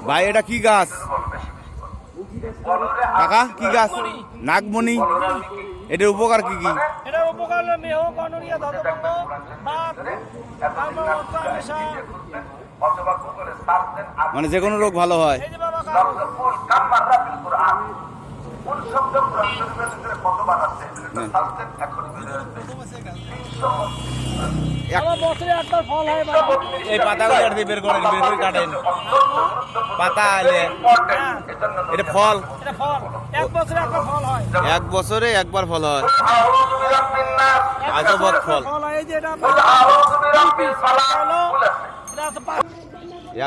ভাই এটা কি গাছ কাকা? কি গাছ? নাগমণি। এটার উপকার কি কি? এটা উপকার হলো মেহ, গনোরিয়া, ধর্মভঙ্গ, বাত, কার্মমত্ত, আমিষা। মানে যে কোনো রোগ ভালো হয়। এই যে বাবা খাওয়া। আমার বছরে একবার ফল হয় বাবা। এই পাতাগুলো আর দিয়ে বের করেন, বের করে কাটেন পাতা এলে এটা ফল। এটা ফল এক বছরে একবার ফল হয়। এক বছরে একবার ফল হয়। আজব ফল। ফল হয় এই যে এটা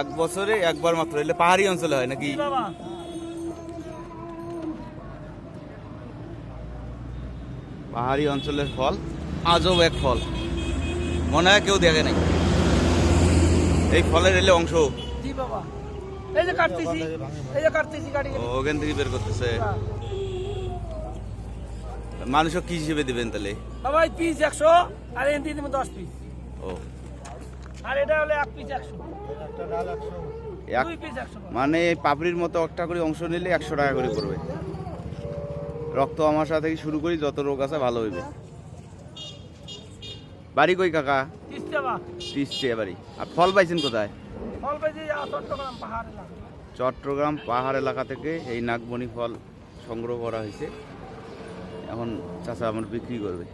এক বছরে একবার মাত্র। এলে পাহাড়ি অঞ্চলে হয় নাকি? বাবা পাহাড়ি অঞ্চলের ফল, আজব এক ফল, মনে হয় কেউ দেখে নাই। এই ফলের এলে অংশ জি বাবা এই যে কাটতেছি, এই যে কাটতেছি কাটি ওখান থেকে বের করতেছে। মানুষও কি হিসেবে দিবেন তাহলে? বাবা এই পিস 100 আর এন দিয়ে দিবেন 10 পিস। ও আর এটা হলো এক পিস 100, এক দুই পিস 100। মানে পাপড়ির মতো একটা করে অংশ নিলে 100 টাকা করে পড়বে। রক্ত আমাশা থেকে শুরু করি যত রোগ আছে ভালো হইবে। বাড়ি কই কাকা? তিস্তা তিস্টিয়া বাড়ি। আর ফল পাইছেন কোথায়? ফল পাইছি চট্টগ্রাম পাহাড় এলাকা। চট্টগ্রাম পাহাড় এলাকা থেকে এই নাগমণি ফল সংগ্রহ করা হয়েছে। এখন চাচা আমার বিক্রি করবে।